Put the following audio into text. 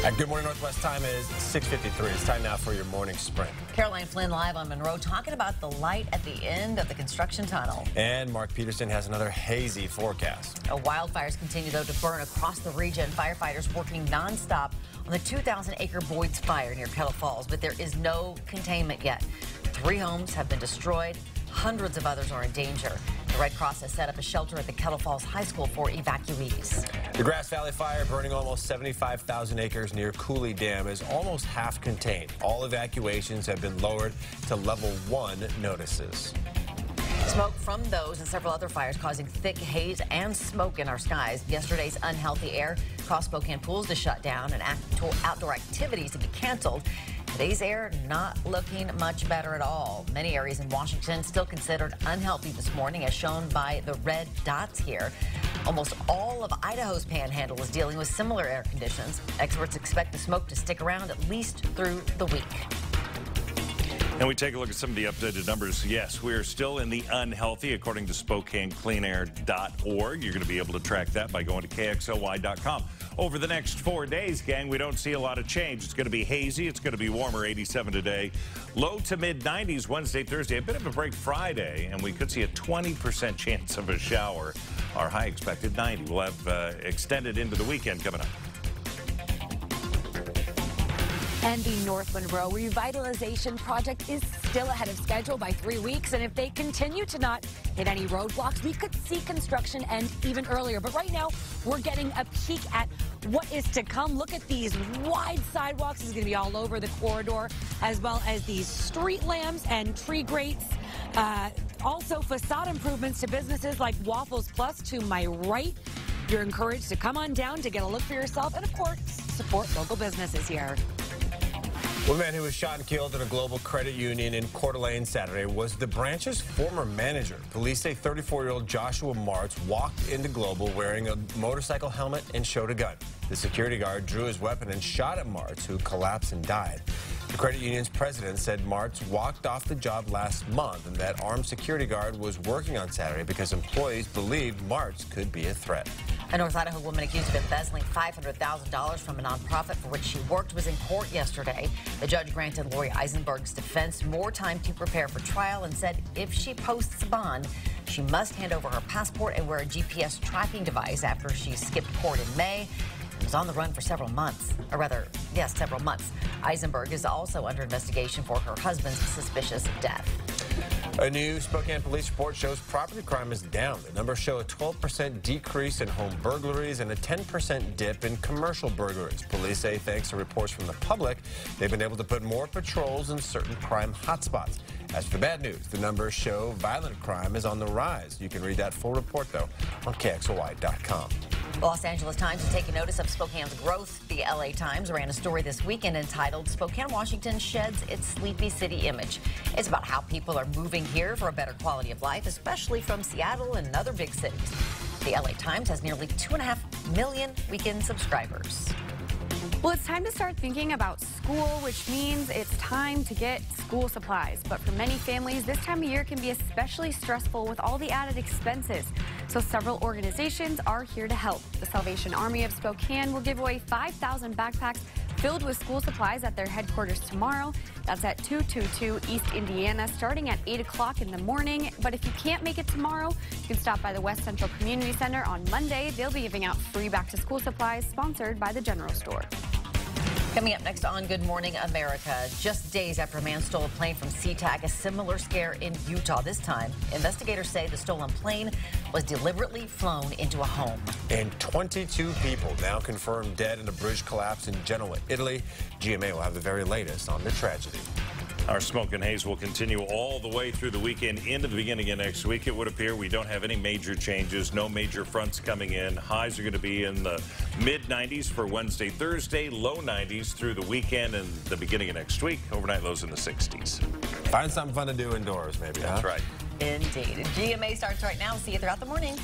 Good morning, Northwest. Time is 6:53. It's time now for your morning sprint. Caroline Flynn live on Monroe talking about the light at the end of the construction tunnel. And Mark Peterson has another hazy forecast. Wildfires continue, though, to burn across the region. Firefighters working nonstop on the 2,000-acre Boyd's fire near Kettle Falls, but there is no containment yet. 3 homes have been destroyed. Hundreds of others are in danger. The Red Cross has set up a shelter at the Kettle Falls High School for evacuees. The Grass Valley Fire, burning almost 75,000 acres near Cooley Dam, is almost half contained. All evacuations have been lowered to level 1 notices. Smoke from those and several other fires causing thick haze and smoke in our skies. Yesterday's unhealthy air caused Spokane pools to shut down and outdoor activities to be canceled. Today's air not looking much better at all. Many areas in Washington still considered unhealthy this morning, as shown by the red dots here. Almost all of Idaho's panhandle is dealing with similar air conditions. Experts expect the smoke to stick around at least through the week. And we take a look at some of the updated numbers. Yes, we are still in the unhealthy, according to SpokaneCleanAir.org. You're going to be able to track that by going to KXLY.com. Over the next 4 days, gang, we don't see a lot of change. It's going to be hazy. It's going to be warmer, 87 today. Low to mid-90s Wednesday, Thursday. A bit of a break Friday, and we could see a 20% chance of a shower. Our high expected 90. We'll have extended into the weekend coming up. And the North Monroe revitalization project is still ahead of schedule by 3 weeks. And if they continue to not hit any roadblocks, we could see construction end even earlier. But right now, we're getting a peek at what is to come. Look at these wide sidewalks. This is going to be all over the corridor, as well as these street lamps and tree grates. Also, facade improvements to businesses like Waffles Plus to my right. You're encouraged to come on down to get a look for yourself and, of course, support local businesses here. One man who was shot and killed in a global credit union in Coeur d'Alene Saturday was the branch's former manager. Police say 34-year-old Joshua Martz walked into Global wearing a motorcycle helmet and showed a gun. The security guard drew his weapon and shot at Martz, who collapsed and died. The credit union's president said Martz walked off the job last month and that armed security guard was working on Saturday because employees believed Martz could be a threat. A North Idaho woman accused of embezzling $500,000 from a nonprofit for which she worked was in court yesterday. The judge granted Lori Eisenberg's defense more time to prepare for trial and said if she posts bond, she must hand over her passport and wear a GPS tracking device after she skipped court in May and was on the run for several months. Or rather, yes, several months. Eisenberg is also under investigation for her husband's suspicious death. A new Spokane police report shows property crime is down. The numbers show a 12% decrease in home burglaries and a 10% dip in commercial burglaries. Police say thanks to reports from the public, they've been able to put more patrols in certain crime hotspots. As for the bad news, the numbers show violent crime is on the rise. You can read that full report, though, on KXLY.com. The Los Angeles Times is taking notice of Spokane's growth. The LA Times ran a story this weekend entitled Spokane, Washington Sheds Its Sleepy City Image. It's about how people are moving here for a better quality of life, especially from Seattle and other big cities. The LA Times has nearly 2.5 million weekend subscribers. Well, it's time to start thinking about school, which means it's time to get school supplies. But for many families, this time of year can be especially stressful with all the added expenses. So several organizations are here to help. The Salvation Army of Spokane will give away 5,000 backpacks filled with school supplies at their headquarters tomorrow. That's at 222 East Indiana, starting at 8 o'clock in the morning. But if you can't make it tomorrow, you can stop by the West Central Community Center on Monday. They'll be giving out free back-to-school supplies sponsored by the General Store. Coming up next on Good Morning America, just days after a man stole a plane from SeaTac, a similar scare in Utah. This time, investigators say the stolen plane was deliberately flown into a home. And 22 people now confirmed dead in a bridge collapse in Genoa, Italy. GMA will have the very latest on the tragedy. Our smoke and haze will continue all the way through the weekend into the beginning of next week. It would appear we don't have any major changes, no major fronts coming in. Highs are going to be in the mid-90s for Wednesday, Thursday, low 90s through the weekend and the beginning of next week. Overnight lows in the 60s. Find something fun to do indoors, maybe, huh? That's right. Indeed. GMA starts right now. See you throughout the morning.